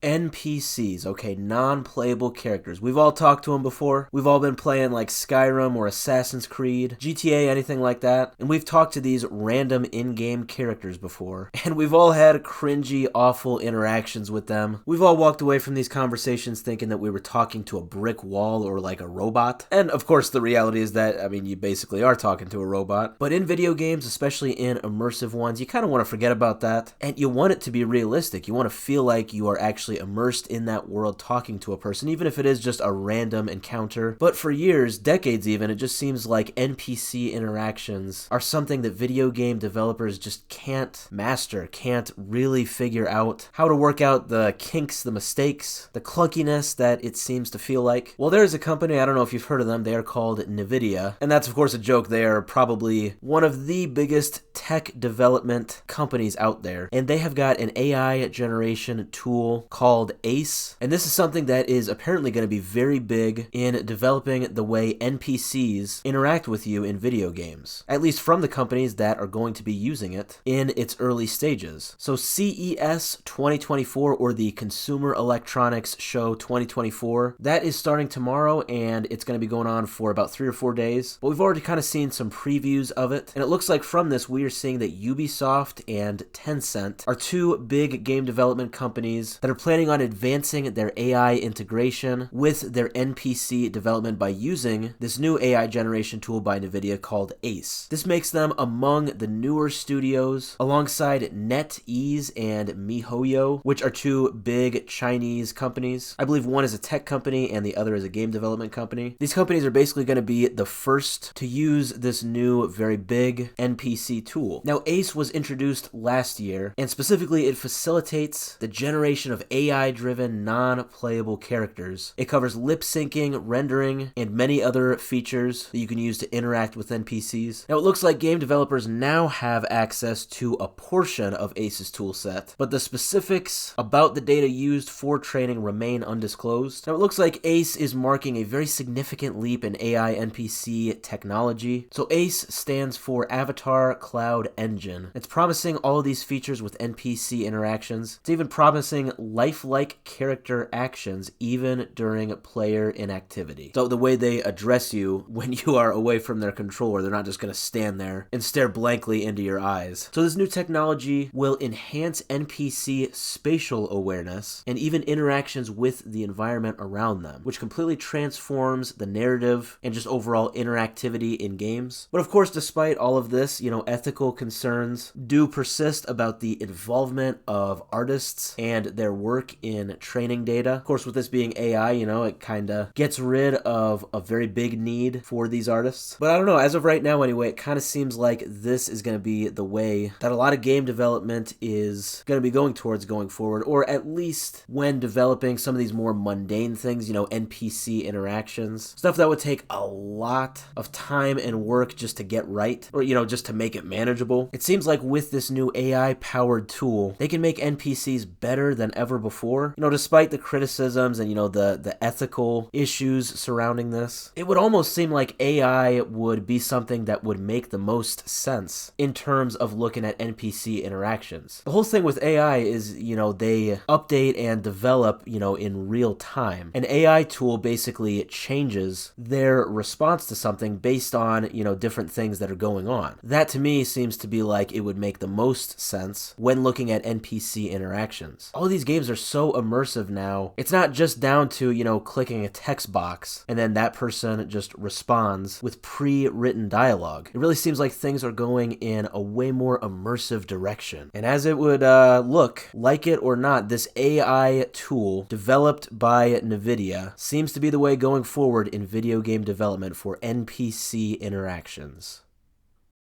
NPCs, okay, non-playable characters. We've all talked to them before. We've all been playing like Skyrim or Assassin's Creed, GTA, anything like that. And we've talked to these random in-game characters before. And we've all had cringy, awful interactions with them. We've all walked away from these conversations thinking that we were talking to a brick wall or like a robot. And of course, the reality is that, I mean, you basically are talking to a robot. But in video games, especially in immersive ones, you kind of want to forget about that. And you want it to be realistic. You want to feel like you are actually immersed in that world talking to a person, even if it is just a random encounter. But for years, decades even, it just seems like NPC interactions are something that video game developers just can't master, can't really figure out how to work out the kinks, the mistakes, the clunkiness that it seems to feel like. Well, there is a company, I don't know if you've heard of them, they are called Nvidia, and that's of course a joke. They are probably one of the biggest tech development companies out there, and they have got an AI generation tool called ACE, and this is something that is apparently going to be very big in developing the way NPCs interact with you in video games, at least from the companies that are going to be using it in its early stages. So CES 2024, or the Consumer Electronics Show 2024, that is starting tomorrow, and it's going to be going on for about 3 or 4 days, but we've already kind of seen some previews of it, and it looks like from this we are seeing that Ubisoft and Tencent are two big game development companies that are planning on advancing their AI integration with their NPC development by using this new AI generation tool by Nvidia called ACE. This makes them among the newer studios alongside NetEase and MiHoYo, which are two big Chinese companies. I believe one is a tech company and the other is a game development company. These companies are basically going to be the first to use this new very big NPC tool. Now, ACE was introduced last year, and specifically it facilitates the generation of AI-driven non-playable characters. It covers lip syncing, rendering, and many other features that you can use to interact with NPCs. Now, it looks like game developers now have access to a portion of ACE's toolset, but the specifics about the data used for training remain undisclosed. Now, it looks like ACE is marking a very significant leap in AI NPC technology. So ACE stands for Avatar Cloud Engine. It's promising all of these features with NPC interactions. It's even promising lifelike character actions even during player inactivity. So the way they address you when you are away from their controller, they're not just going to stand there and stare blankly into your eyes. So this new technology will enhance NPC spatial awareness and even interactions with the environment around them, which completely transforms the narrative and just overall interactivity in games. But of course, despite all of this, ethical concerns do persist about the involvement of artists and their work in training data. Of course, with this being AI, it kind of gets rid of a very big need for these artists. But I don't know, as of right now anyway, it kind of seems like this is going to be the way that a lot of game development is going to be going towards going forward, or at least when developing some of these more mundane things, NPC interactions, stuff that would take a lot of time and work just to get right, or, just to make it manageable. It seems like with this new AI-powered tool, they can make NPCs better than ever before. Despite the criticisms and, the ethical issues surrounding this, it would almost seem like AI would be something that would make the most sense in terms of looking at NPC interactions. The whole thing with AI is, they update and develop, in real time. An AI tool basically changes their response to something based on, different things that are going on. That to me seems to be like it would make the most sense when looking at NPC interactions. All of these games are so immersive now. It's not just down to, clicking a text box and then that person just responds with pre-written dialogue. It really seems like things are going in a way more immersive direction. And as it would look, like it or not, this AI tool developed by Nvidia seems to be the way going forward in video game development for NPC interactions.